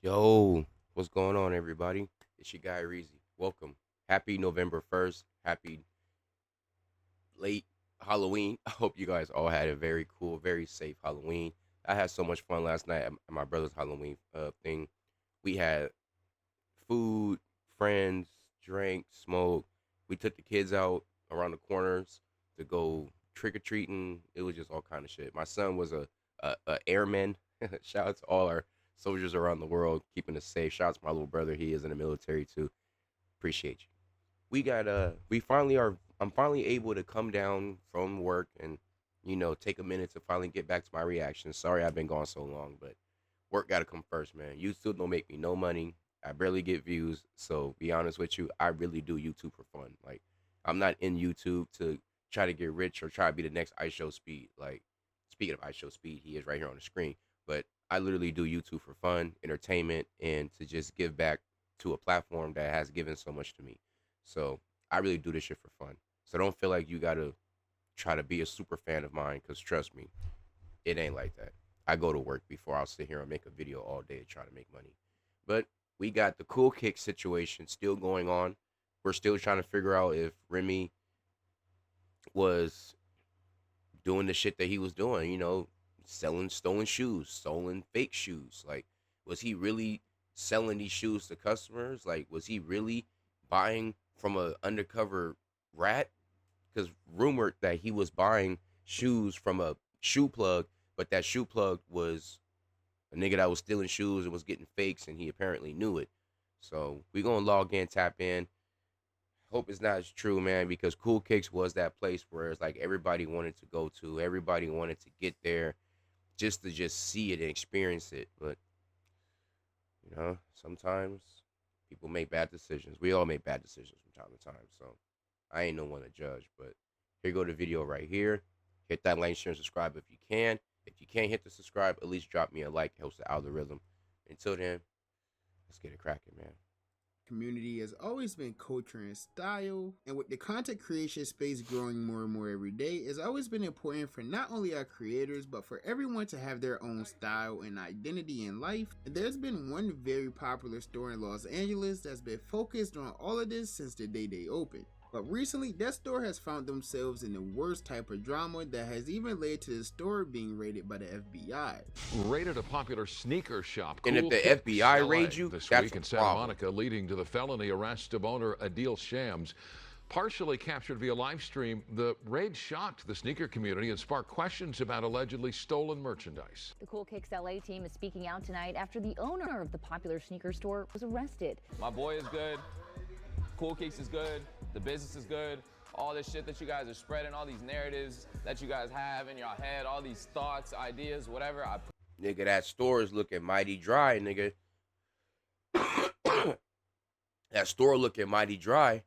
Yo, what's going on, everybody? It's your guy Reezy. Welcome. Happy November 1st. Happy late Halloween. I hope you guys all had a very cool, very safe Halloween. I had so much fun last night at my brother's Halloween thing. We had food, friends, drank, smoke. We took the kids out around the corners to go trick or treating. It was just all kind of shit. My son was a airman. Shout out to all our soldiers around the world keeping us safe. Shout out to my little brother. He is in the military too. Appreciate you. We finally are. I'm finally able to come down from work and take a minute to finally get back to my reaction. Sorry I've been gone so long, but work got to come first, man. YouTube don't make me no money. I barely get views. So be honest with you, I really do YouTube for fun. Like I'm not in YouTube to try to get rich or try to be the next Ice Show Speed. Like speaking of Ice Show Speed, he is right here on the screen. But I literally do YouTube for fun, entertainment, and to just give back to a platform that has given so much to me. So I really do this shit for fun. So don't feel like you gotta try to be a super fan of mine, because trust me, it ain't like that. I go to work before I'll sit here and make a video all day to try to make money. But we got the cool kick situation still going on. We're still trying to figure out if Remy was doing the shit that he was doing, selling stolen shoes, stolen fake shoes. Like, was he really selling these shoes to customers? Like, was he really buying from a undercover rat? Because rumored that he was buying shoes from a shoe plug, but that shoe plug was a nigga that was stealing shoes and was getting fakes, and he apparently knew it. So we gonna log in, tap in. Hope it's not true, man, because Cool Kicks was that place where it's like everybody wanted to go to, everybody wanted to get there just to just see it and experience it. But sometimes people make bad decisions. We all make bad decisions from time to time. So I ain't no one to judge. But here go the video right here. Hit that like, share, and subscribe if you can. If you can't hit the subscribe, at least drop me a like. It helps the algorithm. Until then, let's get it cracking, man. Community has always been culture and style, and with the content creation space growing more and more every day, it's always been important for not only our creators but for everyone to have their own style and identity in life. And there's been one very popular store in Los Angeles that's been focused on all of this since the day they opened. But recently, that store has found themselves in the worst type of drama that has even led to the store being raided by the FBI. Raided a popular sneaker shop, And if Cool the Kicks FBI LA, raids you, this that's week a in Santa problem. Monica, leading to the felony arrest of owner Adil Shams. Partially captured via live stream, the raid shocked the sneaker community and sparked questions about allegedly stolen merchandise. The Cool Kicks LA team is speaking out tonight after the owner of the popular sneaker store was arrested. My boy is good. Cool Kicks is good. The business is good. All this shit that you guys are spreading, all these narratives that you guys have in your head, all these thoughts, ideas, whatever. Nigga, that store is looking mighty dry, nigga. That store looking mighty dry.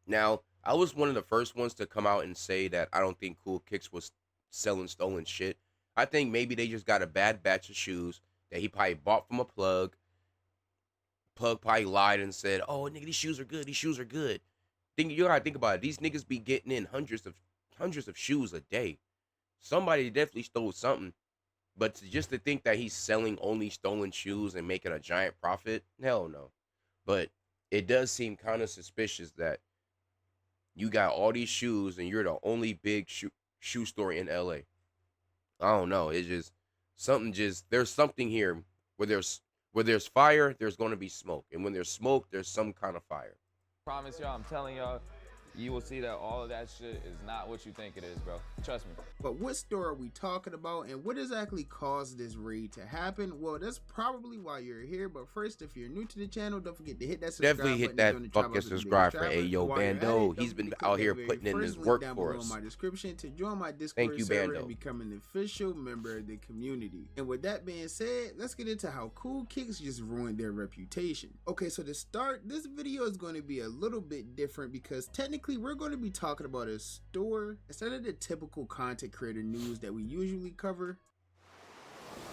Now, I was one of the first ones to come out and say that I don't think Cool Kicks was selling stolen shit. I think maybe they just got a bad batch of shoes that he probably bought from a plug. Plug probably lied and said, "Oh, nigga, these shoes are good. These shoes are good." You gotta think about it. These niggas be getting in hundreds of shoes a day. Somebody definitely stole something. But just to think that he's selling only stolen shoes and making a giant profit, hell no. But it does seem kind of suspicious that you got all these shoes and you're the only big shoe store in LA. I don't know. It's just there's something here where there's fire, there's gonna be smoke. And when there's smoke, there's some kind of fire. Promise y'all, I'm telling y'all, you will see that all of that shit is not what you think it is, bro. Trust me. But what store are we talking about, and what exactly caused this raid to happen? Well, that's probably why you're here. But first, if you're new to the channel, don't forget to hit that subscribe Definitely hit button. that fucking subscribe for Ayo Bando. He's been out here putting in his work for us. In my description to join my Discord Thank you, server Bando. and become an official member of the community. And with that being said, let's get into how Cool Kicks just ruined their reputation. Okay, so to start, this video is going to be a little bit different because technically we're going to be talking about a store instead of the typical content creator news that we usually cover.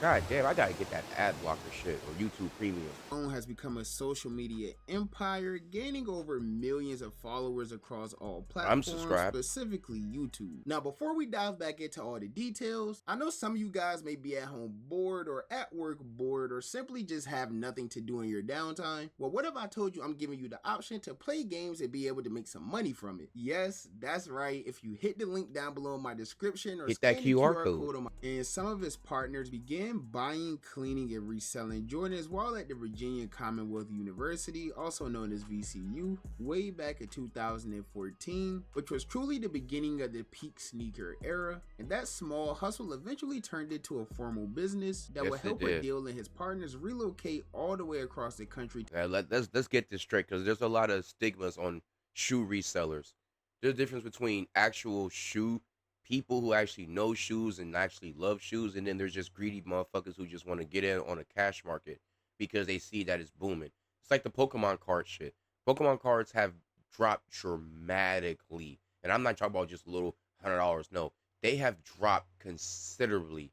God damn, I gotta get that ad blocker shit or YouTube Premium. Has become a social media empire, gaining over millions of followers across all I'm platforms, subscribed. specifically YouTube. Now, before we dive back into all the details, I know some of you guys may be at home bored or at work bored or simply just have nothing to do in your downtime. Well, what if I told you I'm giving you the option to play games and be able to make some money from it? Yes, that's right. If you hit the link down below in my description or Hit that scan the QR QR code. code on my, and some of his partners began buying, cleaning, and reselling Jordans while at the Virginia Commonwealth University, also known as VCU, way back in 2014, which was truly the beginning of the peak sneaker era. And that small hustle eventually turned into a formal business that would help Adil and his partners relocate all the way across the country. Let's get this straight, because there's a lot of stigmas on shoe resellers. There's a difference between actual shoe people who actually know shoes and actually love shoes, and then there's just greedy motherfuckers who just want to get in on a cash market because they see that it's booming. It's like the Pokemon card shit. Pokemon cards have dropped dramatically, and I'm not talking about just a little $100. No, they have dropped considerably.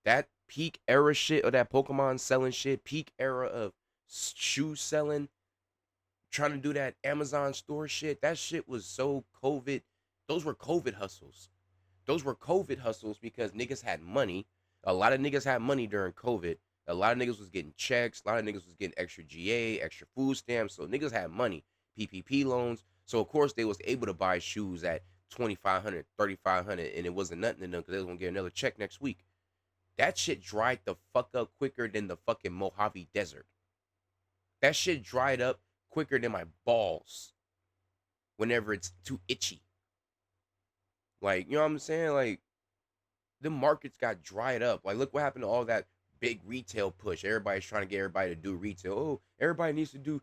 That peak era shit of that Pokemon selling shit, peak era of shoe selling, trying to do that Amazon store shit, that shit was so COVID. Those were COVID hustles. Those were COVID hustles because niggas had money. A lot of niggas had money during COVID. A lot of niggas was getting checks. A lot of niggas was getting extra GA, extra food stamps. So niggas had money. PPP loans. So of course they was able to buy shoes at $2,500, $3,500, and it wasn't nothing to them because they was gonna get another check next week. That shit dried the fuck up quicker than the fucking Mojave Desert. That shit dried up quicker than my balls whenever it's too itchy. Like, you know what I'm saying? Like, the markets got dried up. Like, look what happened to all that big retail push. Everybody's trying to get everybody to do retail. Oh, everybody needs to do,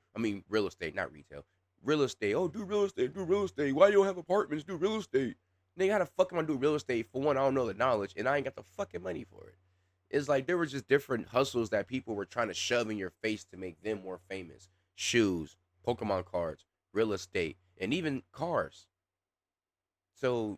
real estate, not retail. Real estate. Oh, do real estate, do real estate. Why you don't have apartments? Do real estate. Nigga, how the fuck am I do real estate? For one, I don't know the knowledge, and I ain't got the fucking money for it. It's like there were just different hustles that people were trying to shove in your face to make them more famous. Shoes, Pokemon cards, real estate, and even cars. So,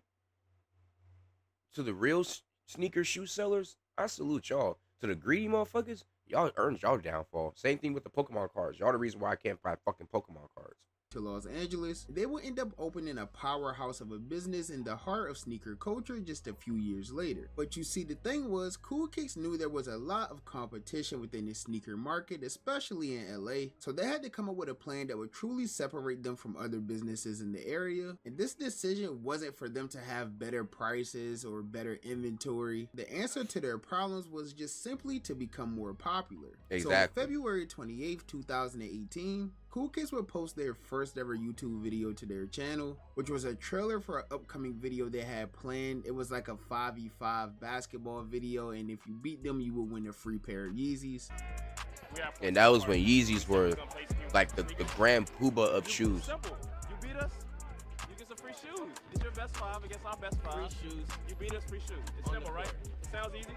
to the real sneaker shoe sellers, I salute y'all. To the greedy motherfuckers, y'all earned y'all downfall. Same thing with the Pokemon cards. Y'all the reason why I can't buy fucking Pokemon cards. To Los Angeles, they will end up opening a powerhouse of a business in the heart of sneaker culture just a few years later. But you see, the thing was, Cool Kicks knew there was a lot of competition within the sneaker market, especially in LA, so they had to come up with a plan that would truly separate them from other businesses in the area. And this decision wasn't for them to have better prices or better inventory. The answer to their problems was just simply to become more popular. Exactly. So on February 28th, 2018, Cool Kids would post their first ever YouTube video to their channel, which was a trailer for an upcoming video they had planned. It was like a 5v5 basketball video, and if you beat them, you would win a free pair of Yeezys. And that was when Yeezys were like the grand poobah of shoes. Simple. You beat us, you get some free shoes. It's your best five against our best five. Free shoes. You beat us, free shoes. It's simple, right? It sounds easy.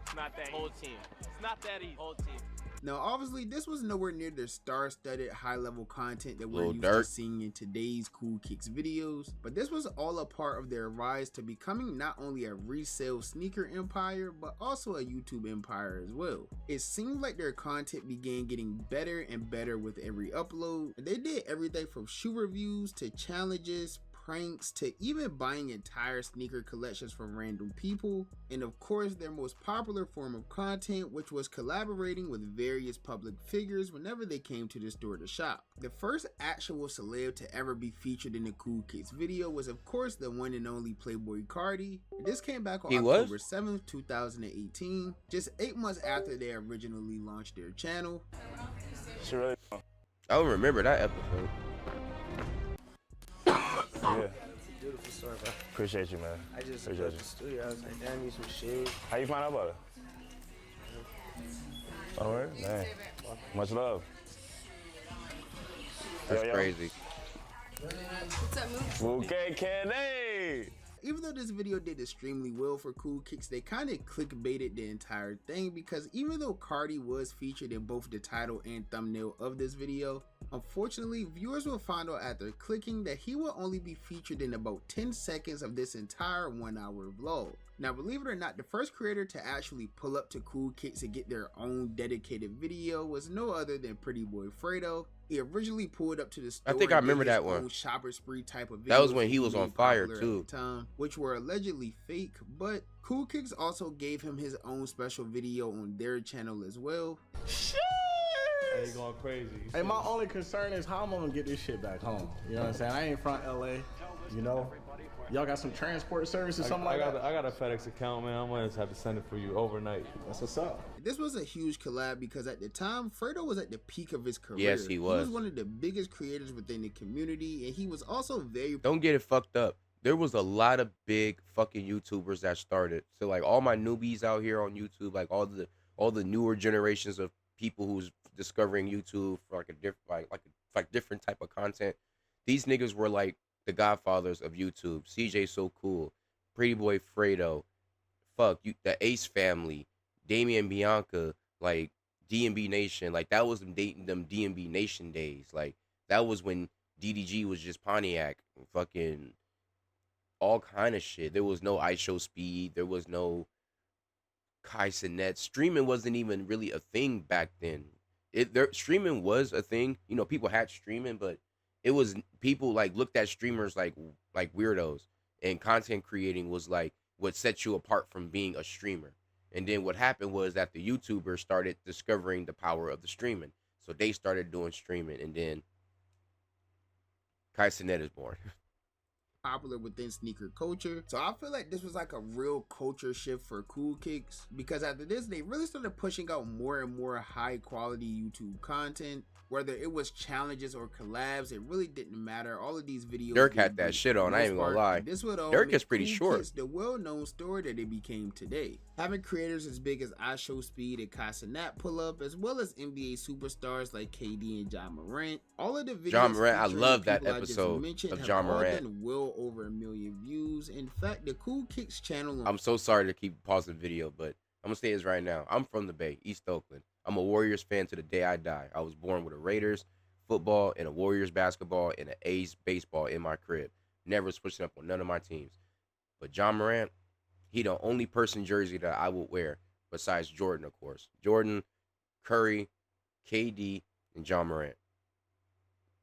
It's not that easy. Whole team. It's not that easy. Whole team. Now, obviously, this was nowhere near the star-studded, high-level content that we're used to seeing in today's Cool Kicks videos, but this was all a part of their rise to becoming not only a resale sneaker empire, but also a YouTube empire as well. It seemed like their content began getting better and better with every upload. They did everything from shoe reviews to challenges, pranks, to even buying entire sneaker collections from random people, and of course their most popular form of content, which was collaborating with various public figures whenever they came to the store to shop. The first actual celeb to ever be featured in the Cool Kids video was of course the one and only Playboy Cardi. This came back on October 7th, 2018, just 8 months after they originally launched their channel. I don't remember that episode. Yeah. Beautiful store, bro. Appreciate you, man. I just got the studio. I was like, damn, I need some shoes. How you find out about it? All right, man. Much love. That's crazy. What's up, Mooch? Okay, Kenny. even though this video did extremely well for Cool Kicks, they kind of clickbaited the entire thing, because even though Cardi was featured in both the title and thumbnail of this video, unfortunately viewers will find out after clicking that he will only be featured in about 10 seconds of this entire 1 hour vlog. Now believe it or not, the first creator to actually pull up to Cool Kicks and get their own dedicated video was no other than Pretty Boy Fredo. He originally pulled up to the store. I think I remember that one. Shopper spree type of videos that was when he was on fire too, at the time, which were allegedly fake, but Cool Kicks also gave him his own special video on their channel as well. Shit! Hey, going crazy. Hey, my only concern is how I'm gonna get this shit back home. You know what I'm saying? I ain't from LA, you know? Y'all got some transport service or something like that? I got a FedEx account, man. I'm gonna just have to send it for you overnight. That's what's up. This was a huge collab because at the time, Fredo was at the peak of his career. Yes, he was. He was one of the biggest creators within the community, and he was also very... Don't get it fucked up. There was a lot of big fucking YouTubers that started. So like all my newbies out here on YouTube, like all the newer generations of people who's discovering YouTube for like a different like different type of content. These niggas were like the godfathers of YouTube. CJ So Cool, Pretty Boy Fredo, the Ace family, Damian Bianca, like DMB Nation. Like that was them DMB Nation days. Like that was when DDG was just Pontiac, fucking all kind of shit. There was no ISO Speed. There was no Kai Cenat. Streaming wasn't even really a thing back then. Streaming was a thing. You know, people had streaming, but it was people like looked at streamers like weirdos, and content creating was like what set you apart from being a streamer. And then what happened was that the YouTubers started discovering the power of the streaming, so they started doing streaming, and then Kai Cenat is born. Popular within sneaker culture. So I feel like this was like a real culture shift for Cool Kicks, because after this they really started pushing out more and more high quality YouTube content. Whether it was challenges or collabs, it really didn't matter. All of these videos, Dirk had that shit on, I ain't even gonna lie. This would all Dirk make is pretty Cool short. Kicks the well-known story that it became today. Having creators as big as ISO Speed and Kai Cenat pull up, as well as NBA superstars like KD and John Morant. All of the videos John Morant, I featuring love that people I just episode mentioned of have John all Morant. done well over 1 million views. In fact, the Cool Kicks channel on I'm so sorry to keep pausing the video, but I'm gonna say this right now. I'm from the Bay, East Oakland. I'm a Warriors fan to the day I die. I was born with a Raiders football and a Warriors basketball and an A's baseball in my crib. Never switching up on none of my teams. But John Morant, he the only person jersey that I would wear besides Jordan, of course. Jordan, Curry, KD, and John Morant.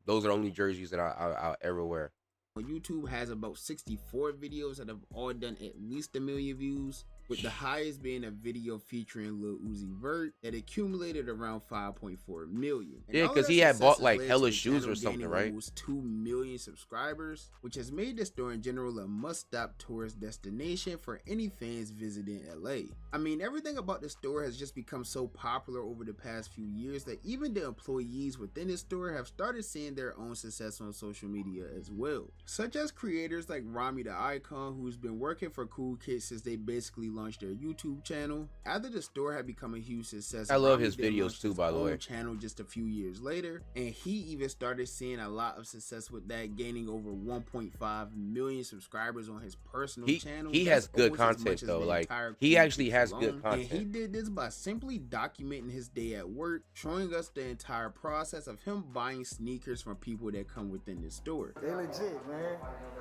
Those are the only jerseys that I'll ever wear. YouTube has about 64 videos that have all done at least 1 million views, with the highest being a video featuring Lil Uzi Vert that accumulated around 5.4 million. And Yeah, all because that he had success bought like led to hella the shoes channel or something, gaining right? almost 2 million subscribers, which has made the store in general a must-stop tourist destination for any fans visiting LA. I mean, everything about the store has just become so popular over the past few years that even the employees within the store have started seeing their own success on social media as well. Such as creators like Rami the Icon, who's been working for Cool Kicks since they basically launched their YouTube channel. After the store had become a huge success, I love Rami his then videos launched too, his by the own way. channel just a few years later, and he even started seeing a lot of success with that, gaining over 1.5 million subscribers on his personal channel. He That's has good almost as content much as though. the Like entire he Cool actually Kicks has alone. good content. And he did this by simply documenting his day at work, showing us the entire process of him buying sneakers from people that come within the store. They legit, man.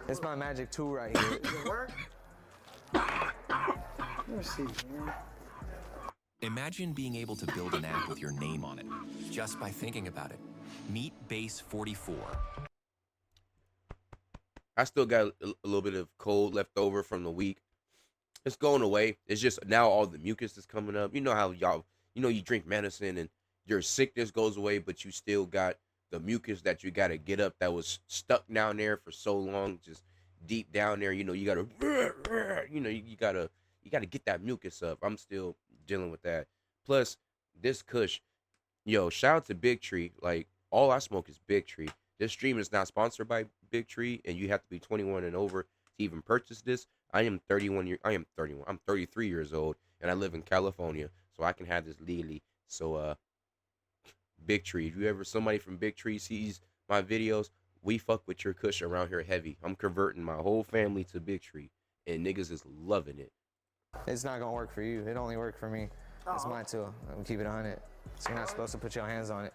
It's my magic tool right here. Does it work? Let me see, man. Imagine being able to build an app with your name on it, just by thinking about it. Meet Base 44. I still got a little bit of cold left over from the week. It's going away. It's just now all the mucus is coming up. You know how y'all, you drink medicine and your sickness goes away, but you still got the mucus that you got to get up that was stuck down there for so long, just deep down there. You got to, you got to get that mucus up. I'm still dealing with that. Plus, this Kush, shout out to Big Tree. Like, all I smoke is Big Tree. This stream is not sponsored by Big Tree, and you have to be 21 and over to even purchase this. I'm 33 years old, and I live in California, so I can have this legally. So, Big Tree, if you ever somebody from Big Tree sees my videos, we fuck with your Kush around here heavy. I'm converting my whole family to Big Tree. and niggas is loving it. It's not gonna work for you. It only worked for me. It's mine too. I'm keep it 100. So you're not supposed to put your hands on it.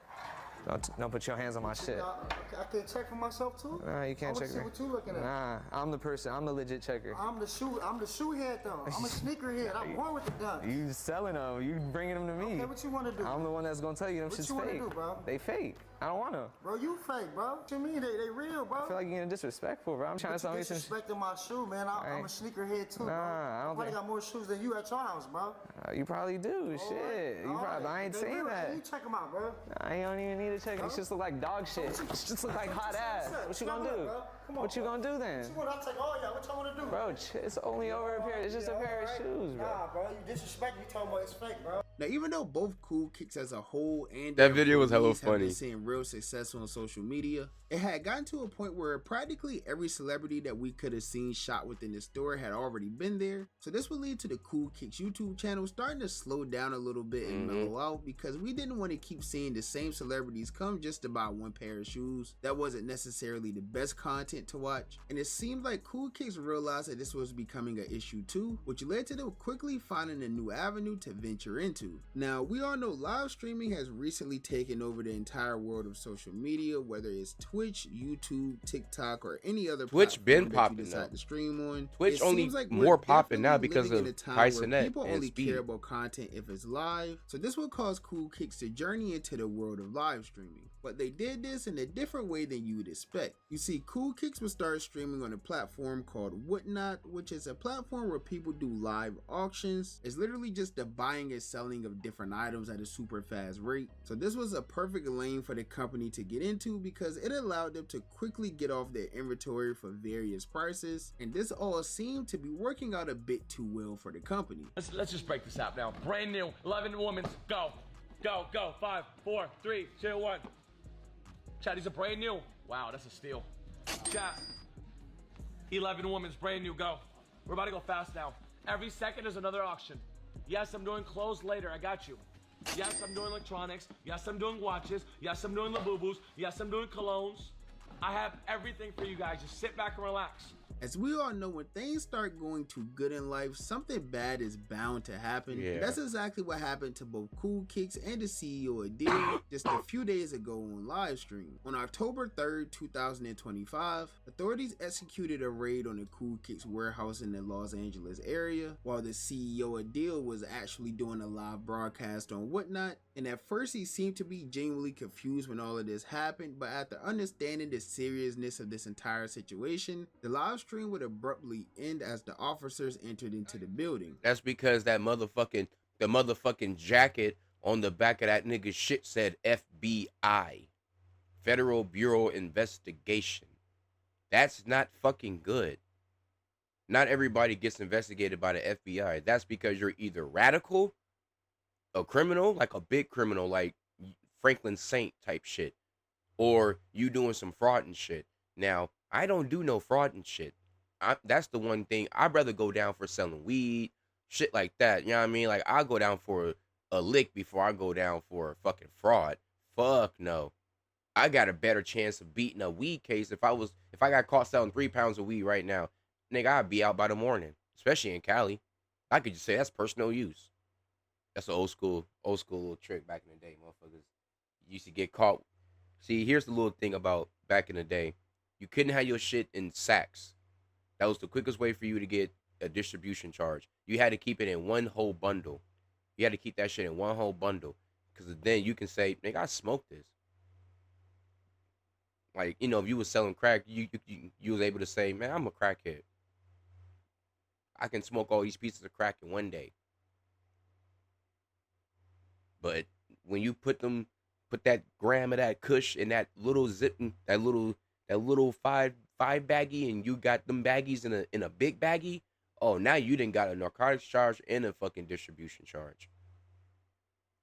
Don't put your hands on my shit. I can check for myself too. Nah, you can't check. See what you looking at. Nah, I'm the person. I'm the legit checker. I'm the shoe head though. I'm a sneaker head. I'm born with the guns. You selling them. You bringing them to me. Okay, what you want to do? I'm the one that's gonna tell you them shit's fake. What you want to do, bro? They fake. I don't want to. Bro, you fake, bro. What you mean? They real, bro. I feel like you're getting disrespectful, bro. I'm trying to tell you some. Disrespecting my shoe, man. I'm a sneaker head too, bro. I don't probably got more shoes than you at your house, bro. You probably do. Shit. You probably. I ain't saying that. You check them out, bro. I don't even need to check. It just look like dog shit. It just look like hot ass. What you gonna do? What you gonna do then? I'll take all y'all. What y'all wanna do? Bro, it's only over a pair. It's just a pair of shoes, bro. Nah, bro. You disrespect me. You talking about it's fake, bro. Now, even though both Cool Kicks as a whole and that video was hella have funny, been seeing real success on social media, it had gotten to a point where practically every celebrity that we could have seen shot within the store had already been there. So this would lead to the Cool Kicks YouTube channel starting to slow down a little bit and mellow out, because we didn't want to keep seeing the same celebrities come just to buy one pair of shoes. That wasn't necessarily the best content to watch, and it seemed like Cool Kicks realized that this was becoming an issue too, which led to them quickly finding a new avenue to venture into. Now, we all know live streaming has recently taken over the entire world of social media, whether it's Twitch, YouTube, TikTok, or any other Twitch been platform popping that you decide to stream on. Twitch only more popping now because of Tyson and people only Speed. care about content if it's live. So this will cause Cool Kicks to journey into the world of live streaming. But they did this in a different way than you would expect. You see, Cool Kicks will start streaming on a platform called Whatnot, which is a platform where people do live auctions. It's literally just the buying and selling of different items at a super fast rate. So this was a perfect lane for the company to get into, because it allowed them to quickly get off their inventory for various prices, and this all seemed to be working out a bit too well for the company. Let's just break this out now. Brand new 11 Women's. Go. 5, 4, 3, 2, 1. Chat, these are brand new. Wow, that's a steal. Chat, 11 Women's, brand new. Go. We're about to go fast now. Every second is another auction. Yes, I'm doing clothes later. I got you. Yes, I'm doing electronics. Yes, I'm doing watches. Yes, I'm doing Labubus. Yes, I'm doing colognes. I have everything for you guys. Just sit back and relax. As we all know, when things start going too good in life, something bad is bound to happen. Yeah. That's exactly what happened to both Cool Kicks and the CEO of Deal just a few days ago on live stream. On October 3rd, 2025, authorities executed a raid on the Cool Kicks warehouse in the Los Angeles area, while the CEO of Deal was actually doing a live broadcast on Whatnot. And at first he seemed to be genuinely confused when all of this happened, but after understanding the seriousness of this entire situation, the live stream would abruptly end as the officers entered into the building. That's because the motherfucking jacket on the back of that nigga's shit said FBI, Federal Bureau Investigation. That's not fucking good. Not everybody gets investigated by the FBI. That's because you're either radical, a criminal, like a big criminal, like Franklin Saint type shit, or you doing some fraud and shit. Now, I don't do no fraud and shit. That's the one thing. I'd rather go down for selling weed, shit like that. You know what I mean? Like, I'll go down for a lick before I go down for a fucking fraud. Fuck no. I got a better chance of beating a weed case if I got caught selling 3 pounds of weed right now. Nigga, I'd be out by the morning, especially in Cali. I could just say that's personal use. That's an old school little trick back in the day, motherfuckers. You used to get caught. See, here's the little thing about back in the day. You couldn't have your shit in sacks. That was the quickest way for you to get a distribution charge. You had to keep it in one whole bundle. You had to keep that shit in one whole bundle, because then you can say, nigga, I smoked this. Like, you know, if you was selling crack, you was able to say, man, I'm a crackhead. I can smoke all these pieces of crack in one day. But when you put that gram of that kush in that little zip, that little five baggie, and you got them baggies in a big baggie, oh, now you done got a narcotics charge and a fucking distribution charge.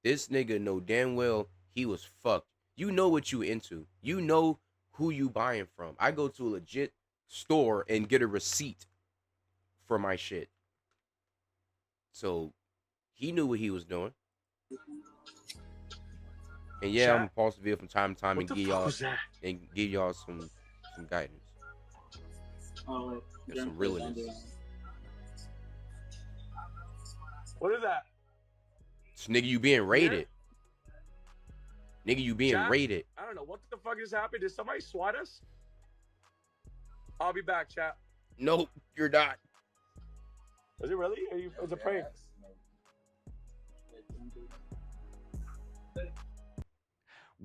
This nigga know damn well he was fucked. You know what you into. You know who you buying from. I go to a legit store and get a receipt for my shit. So he knew what he was doing. And yeah, I'm gonna pause the video from time to time and give y'all some guidance. Oh, There's some realness. What is that? Nigga, you being raided. Nigga, you being Chat? raided. I don't know. What the fuck just happened? Did somebody swat us? I'll be back, chat. Nope, you're not. Is it really? It's a prank.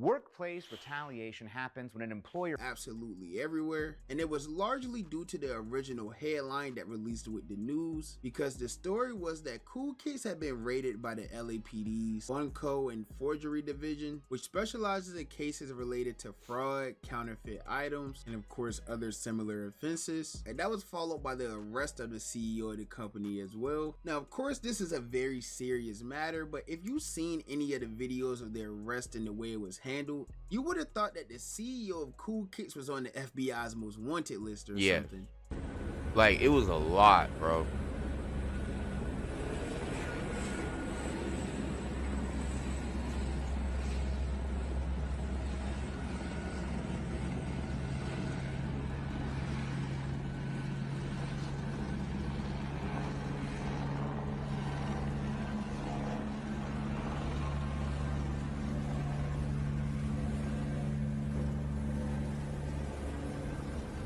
Workplace retaliation happens when an employer absolutely everywhere, and it was largely due to the original headline that released with the news, because the story was that Cool Kicks had been raided by the LAPD's Bunco and Forgery Division, which specializes in cases related to fraud, counterfeit items, and of course other similar offenses, and that was followed by the arrest of the CEO of the company as well. Now of course this is a very serious matter, but if you've seen any of the videos of the arrest and the way it was handled, you would have thought that the CEO of Cool Kicks was on the FBI's most wanted list or something. Like, it was a lot, bro.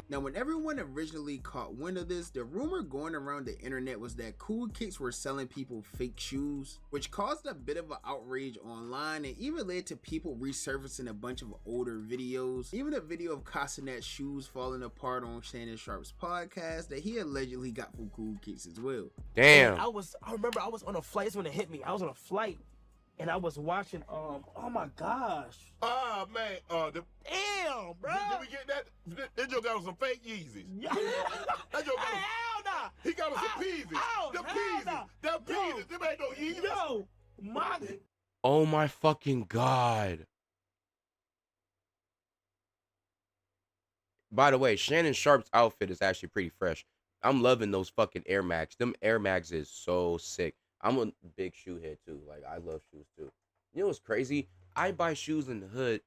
Now, when everyone originally caught wind of this, the rumor going around the internet was that Cool Kicks were selling people fake shoes, which caused a bit of an outrage online and even led to people resurfacing a bunch of older videos. Even a video of Casanet's shoes falling apart on Shannon Sharp's podcast that he allegedly got from Cool Kicks as well. Damn. I remember I was on a flight. It's when it hit me. I was on a flight and I was watching, oh my gosh. Ah, man, damn, bro. Did we get that? That joke got some fake Yeezys. Yeah. That joke got hell nah. He got us some Peasies. Them Peasies. Nah. Them Peasies. Them ain't no Yeezys. Yo, my. Oh my fucking God. By the way, Shannon Sharp's outfit is actually pretty fresh. I'm loving those fucking Air Max. Them Air Max is so sick. I'm a big shoe head too. Like, I love shoes too. You know what's crazy? I buy shoes in the hood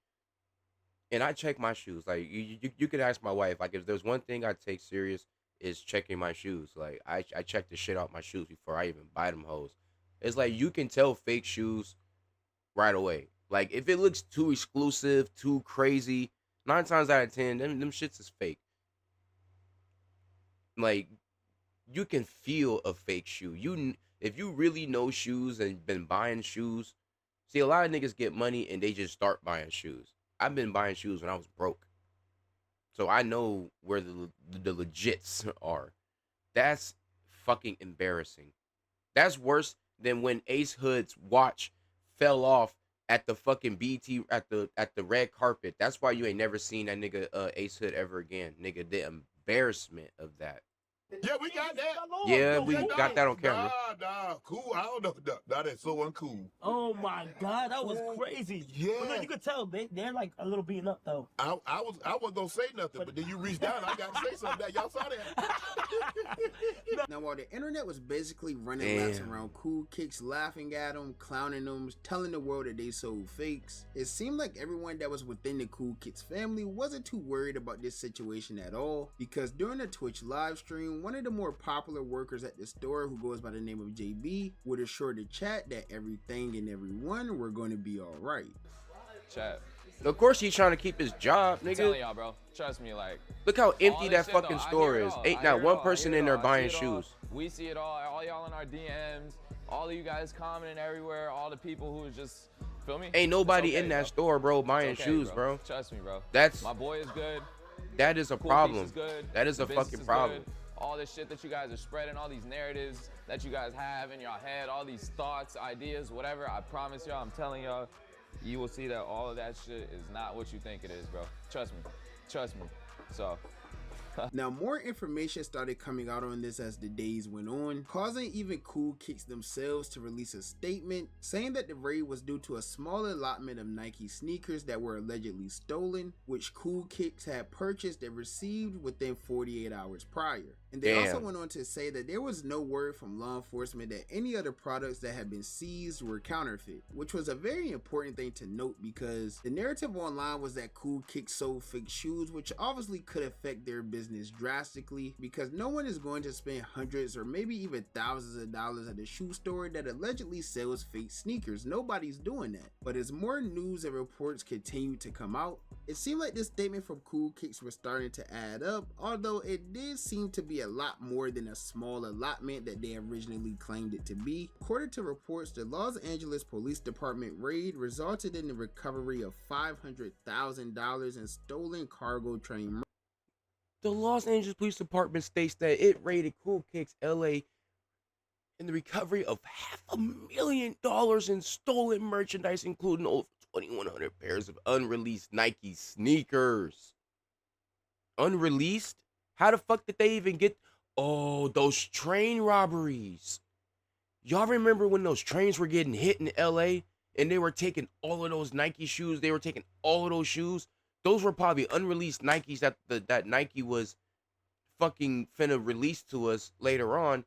and I check my shoes. Like, you could ask my wife. Like, if there's one thing I take serious is checking my shoes. Like, I check the shit out my shoes before I even buy them hoes. It's like, you can tell fake shoes right away. Like, if it looks too exclusive, too crazy, 9 times out of 10, them shits is fake. Like, you can feel a fake shoe. If you really know shoes and been buying shoes, see, a lot of niggas get money and they just start buying shoes. I've been buying shoes when I was broke. So I know where the legits are. That's fucking embarrassing. That's worse than when Ace Hood's watch fell off at the fucking BT at the red carpet. That's why you ain't never seen that nigga Ace Hood ever again. Nigga, the embarrassment of that. Yeah, we got that. Yeah, we got that on camera. Nah, cool. I don't know. Nah, that's so uncool. Oh my God, that was crazy. Yeah. But no, you could tell they're like a little beaten up though. I wasn't gonna say nothing, but then you reached down. I got to say something. Y'all saw that. Now, while the internet was basically running laps around Cool Kicks, laughing at them, clowning them, telling the world that they sold fakes, it seemed like everyone that was within the Cool Kicks family wasn't too worried about this situation at all, because during a Twitch live stream, one of the more popular workers at the store, who goes by the name of JB, would assure the chat that everything and everyone were going to be all right. Chat. Of course he's trying to keep his job, I'm nigga. telling y'all, bro. Trust me, like. Look how empty that shit, fucking though, store is. Ain't not one person in there buying shoes. We see it all y'all in our DMs, all of you guys commenting everywhere, all the people who is just, feel me? Ain't nobody okay, in that bro. store, bro, buying Okay, shoes, bro. Trust me, bro. That's my boy is good. That is a Cool problem. Kicks is good. That is The a business fucking is problem. good. All this shit that you guys are spreading, all these narratives that you guys have in your head, all these thoughts, ideas, whatever, I promise y'all, I'm telling y'all, you will see that all of that shit is not what you think it is, bro. Trust me. Trust me. So. Now, more information started coming out on this as the days went on, causing even Cool Kicks themselves to release a statement saying that the raid was due to a small allotment of Nike sneakers that were allegedly stolen, which Cool Kicks had purchased and received within 48 hours prior. And they also Damn. went on to say that there was no word from law enforcement that any other products that had been seized were counterfeit, which was a very important thing to note because the narrative online was that Cool Kicks sold fake shoes, which obviously could affect their business drastically because no one is going to spend hundreds or maybe even thousands of dollars at a shoe store that allegedly sells fake sneakers. Nobody's doing that. But as more news and reports continue to come out, it seemed like this statement from Cool Kicks was starting to add up, although it did seem to be a lot more than a small allotment that they originally claimed it to be. According to reports, the Los Angeles Police Department raid resulted in the recovery of $500,000 in stolen cargo train. The Los Angeles Police Department states that it raided Cool Kicks LA in the recovery of $500,000 in stolen merchandise, including over 2,100 pairs of unreleased Nike sneakers. Unreleased? How the fuck did they even get? Oh, those train robberies. Y'all remember when those trains were getting hit in LA and they were taking all of those Nike shoes? They were taking all of those shoes. Those were probably unreleased Nikes that Nike was fucking finna release to us later on.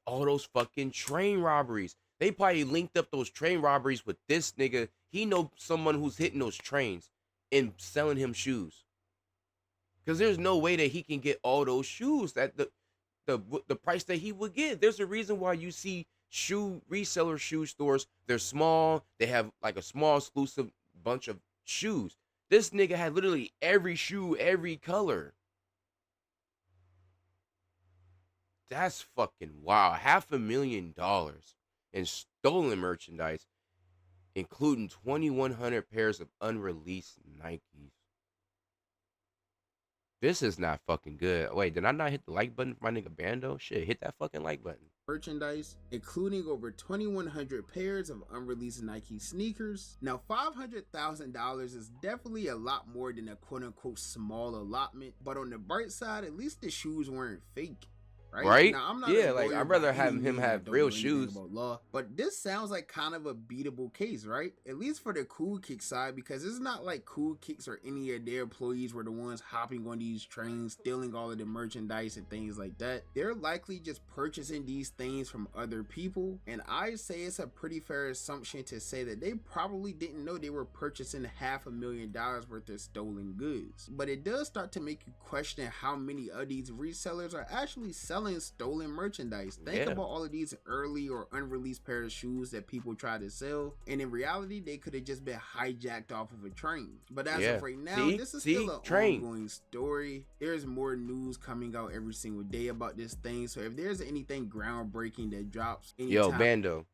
All those fucking train robberies. They probably linked up those train robberies with this nigga. He know someone who's hitting those trains and selling him shoes. Because there's no way that he can get all those shoes at the price that he would get. There's a reason why you see reseller shoe stores. They're small. They have like a small exclusive bunch of shoes. This nigga had literally every shoe, every color. That's fucking wow. $500,000 in stolen merchandise, including 2,100 pairs of unreleased Nikes. This is not fucking good. Wait, did I not hit the like button for my nigga Bando? Shit, hit that fucking like button. Merchandise, including over 2,100 pairs of unreleased Nike sneakers. Now, $500,000 is definitely a lot more than a quote-unquote small allotment, but on the bright side, at least the shoes weren't fake. Right? Now, I'm not I'd rather have him have real shoes. Law, but this sounds like kind of a beatable case, right? At least for the Cool Kicks side, because it's not like Cool Kicks or any of their employees were the ones hopping on these trains, stealing all of the merchandise and things like that. They're likely just purchasing these things from other people, and I say it's a pretty fair assumption to say that they probably didn't know they were purchasing $500,000 worth of stolen goods. But it does start to make you question how many of these resellers are actually selling stolen merchandise. Think about all of these early or unreleased pairs of shoes that people try to sell, and in reality they could have just been hijacked off of a train. But as of right now, this is still an ongoing story. There's more news coming out every single day about this thing, so if there's anything groundbreaking that drops anytime, yo Bando,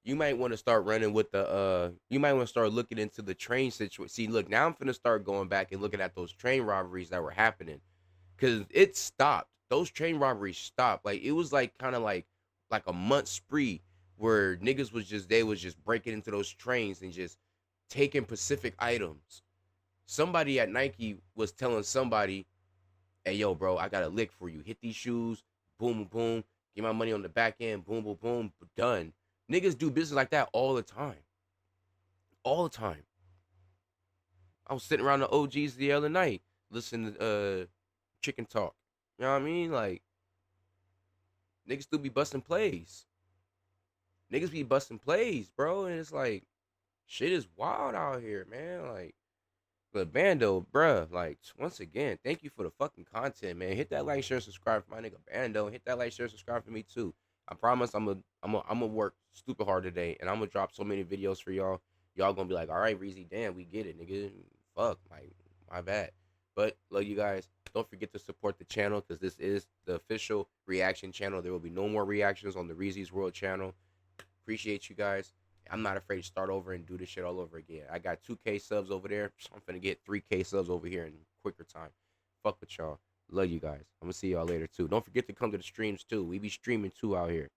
you might want to start running with the you might want to start looking into the train situation. See, look, now I'm finna start going back and looking at those train robberies that were happening, because it stopped. Those train robberies stopped. Like, it was like kind of like a month spree where niggas was just breaking into those trains and just taking specific items. Somebody at Nike was telling somebody, hey, yo, bro, I got a lick for you. Hit these shoes, boom, boom, boom. Get my money on the back end, boom, boom, boom, done. Niggas do business like that all the time. All the time. I was sitting around the OGs the other night listening to Chicken Talk. You know what I mean? Like, niggas still be busting plays. Niggas be busting plays, bro. And it's like, shit is wild out here, man. Like, but Bando, bruh, like, once again, thank you for the fucking content, man. Hit that like, share, subscribe for my nigga Bando. Hit that like, share, subscribe for me too. I promise I'm gonna work stupid hard today, and I'm gonna drop so many videos for y'all. Y'all gonna be like, all right, Rezy, damn, we get it, nigga. Fuck, like, my bad. But love you guys. Don't forget to support the channel, because this is the official reaction channel. There will be no more reactions on the RezysWrld channel. Appreciate you guys. I'm not afraid to start over and do this shit all over again. I got 2K subs over there, so I'm finna get 3K subs over here in quicker time. Fuck with y'all. Love you guys. I'm gonna see y'all later too. Don't forget to come to the streams too. We be streaming too out here.